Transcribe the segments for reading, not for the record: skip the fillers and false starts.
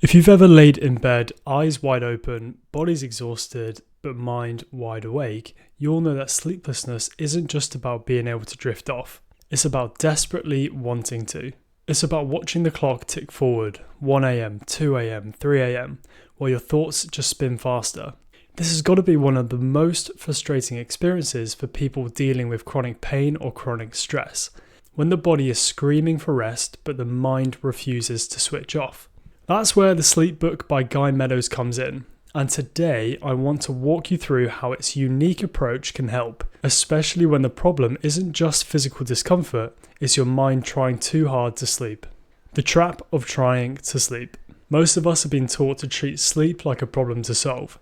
If you've ever laid in bed, eyes wide open, body's exhausted, but mind wide awake, you'll know that sleeplessness isn't just about being able to drift off. It's about desperately wanting to. It's about watching the clock tick forward, 1am, 2am, 3am, while your thoughts just spin faster. This has got to be one of the most frustrating experiences for people dealing with chronic pain or chronic stress, when the body is screaming for rest, but the mind refuses to switch off. That's where the Sleep Book by Guy Meadows comes in, and today I want to walk you through how its unique approach can help, especially when the problem isn't just physical discomfort, it's your mind trying too hard to sleep. The trap of trying to sleep. Most of us have been taught to treat sleep like a problem to solve.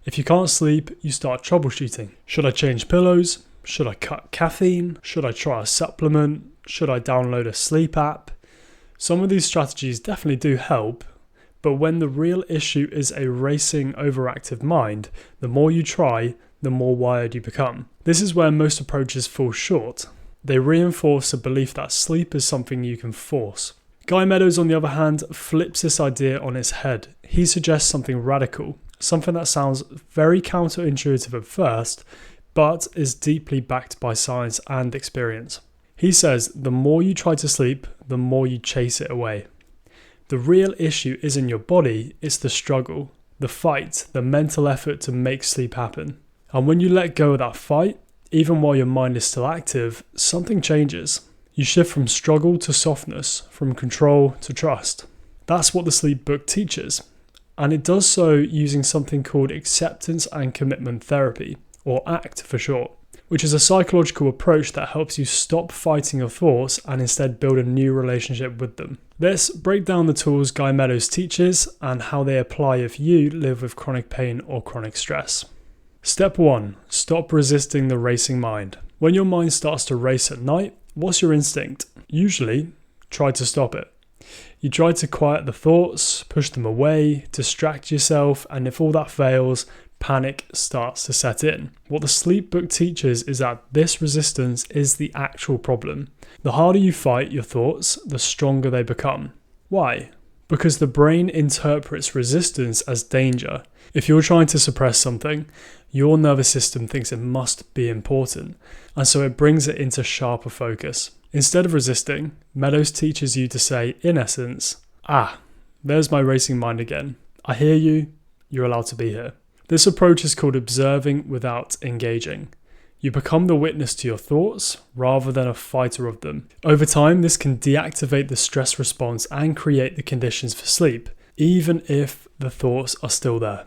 If you can't sleep, you start troubleshooting. Should I change pillows? Should I cut caffeine? Should I try a supplement? Should I download a sleep app? Some of these strategies definitely do help, but when the real issue is a racing, overactive mind, the more you try, the more wired you become. This is where most approaches fall short. They reinforce a belief that sleep is something you can force. Guy Meadows, on the other hand, flips this idea on its head. He suggests something radical, something that sounds very counterintuitive at first, but is deeply backed by science and experience. He says the more you try to sleep, the more you chase it away. The real issue isn't your body, it's the struggle, the fight, the mental effort to make sleep happen. And when you let go of that fight, even while your mind is still active, something changes. You shift from struggle to softness, from control to trust. That's what the Sleep Book teaches. And it does so using something called acceptance and commitment therapy, or ACT for short, which is a psychological approach that helps you stop fighting your thoughts and instead build a new relationship with them. Let's break down the tools Guy Meadows teaches and how they apply if you live with chronic pain or chronic stress. Step 1. Stop resisting the racing mind. When your mind starts to race at night, what's your instinct? Usually, try to stop it. You try to quiet the thoughts, push them away, distract yourself, and if all that fails, panic starts to set in. What the Sleep Book teaches is that this resistance is the actual problem. The harder you fight your thoughts, the stronger they become. Why? Because the brain interprets resistance as danger. If you're trying to suppress something, your nervous system thinks it must be important, and so it brings it into sharper focus. Instead of resisting, Meadows teaches you to say, in essence, there's my racing mind again. I hear you, you're allowed to be here. This approach is called observing without engaging. You become the witness to your thoughts rather than a fighter of them. Over time, this can deactivate the stress response and create the conditions for sleep, even if the thoughts are still there.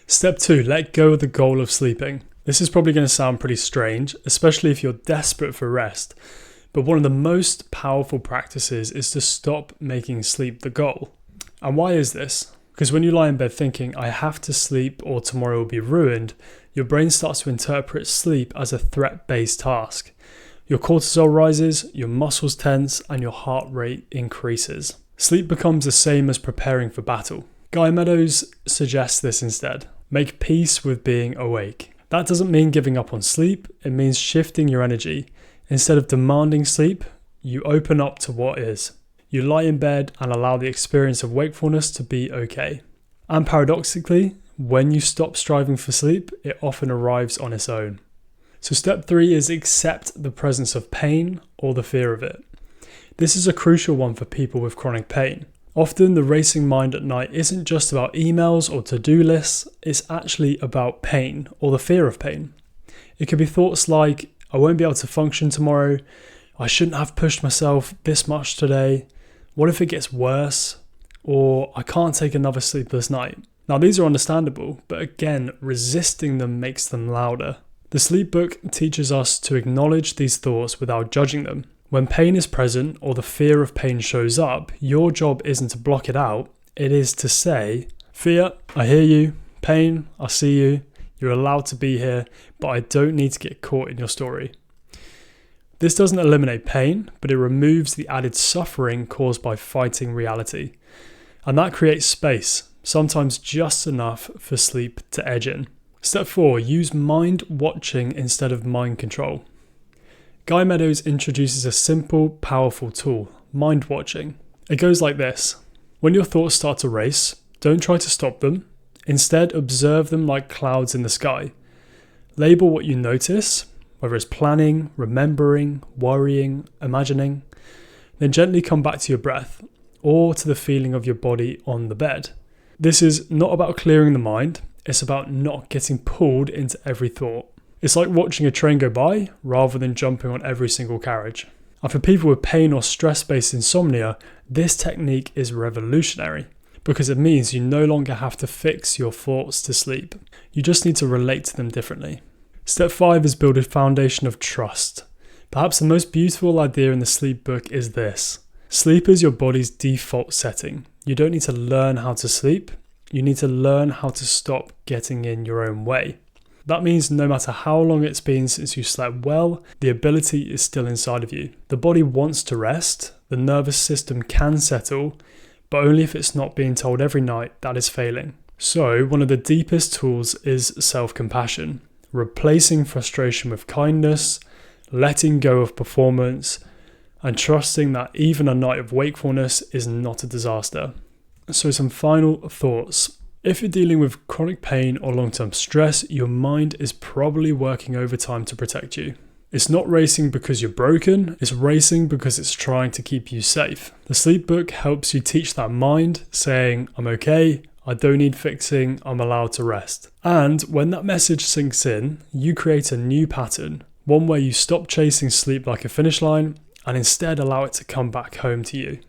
Step 2, let go of the goal of sleeping. This is probably going to sound pretty strange, especially if you're desperate for rest, but one of the most powerful practices is to stop making sleep the goal. And why is this? Because when you lie in bed thinking, I have to sleep or tomorrow will be ruined, your brain starts to interpret sleep as a threat-based task. Your cortisol rises, your muscles tense, and your heart rate increases. Sleep becomes the same as preparing for battle. Guy Meadows suggests this instead. Make peace with being awake. That doesn't mean giving up on sleep, it means shifting your energy. Instead of demanding sleep, you open up to what is. You lie in bed and allow the experience of wakefulness to be okay. And paradoxically, when you stop striving for sleep, it often arrives on its own. So step 3 is accept the presence of pain or the fear of it. This is a crucial one for people with chronic pain. Often the racing mind at night isn't just about emails or to-do lists, it's actually about pain or the fear of pain. It could be thoughts like, I won't be able to function tomorrow, I shouldn't have pushed myself this much today, what if it gets worse? Or I can't take another sleepless night. Now these are understandable, but again, resisting them makes them louder. The Sleep Book teaches us to acknowledge these thoughts without judging them. When pain is present or the fear of pain shows up, your job isn't to block it out, it is to say, fear, I hear you, pain, I see you, you're allowed to be here, but I don't need to get caught in your story. This doesn't eliminate pain, but it removes the added suffering caused by fighting reality. And that creates space, sometimes just enough for sleep to edge in. Step 4, use mind watching instead of mind control. Guy Meadows introduces a simple, powerful tool, mind watching. It goes like this. When your thoughts start to race, Don't try to stop them. Instead, observe them like clouds in the sky. Label what you notice, whether it's planning, remembering, worrying, imagining. Then gently come back to your breath or to the feeling of your body on the bed. This is not about clearing the mind, it's about not getting pulled into every thought. It's like watching a train go by rather than jumping on every single carriage. And for people with pain or stress-based insomnia, this technique is revolutionary because it means you no longer have to fix your thoughts to sleep. You just need to relate to them differently. Step 5 is build a foundation of trust. Perhaps the most beautiful idea in the sleep book is this. Sleep is your body's default setting. You don't need to learn how to sleep. You need to learn how to stop getting in your own way. That means no matter how long it's been since you slept well, the ability is still inside of you. The body wants to rest, the nervous system can settle, but only if it's not being told every night that is failing. So, one of the deepest tools is self-compassion, replacing frustration with kindness, letting go of performance, and trusting that even a night of wakefulness is not a disaster. So some final thoughts. If you're dealing with chronic pain or long-term stress, your mind is probably working overtime to protect you. It's not racing because you're broken, it's racing because it's trying to keep you safe. The sleep book helps you teach that mind, saying, I'm okay, I don't need fixing, I'm allowed to rest. And when that message sinks in, you create a new pattern, one where you stop chasing sleep like a finish line and instead allow it to come back home to you.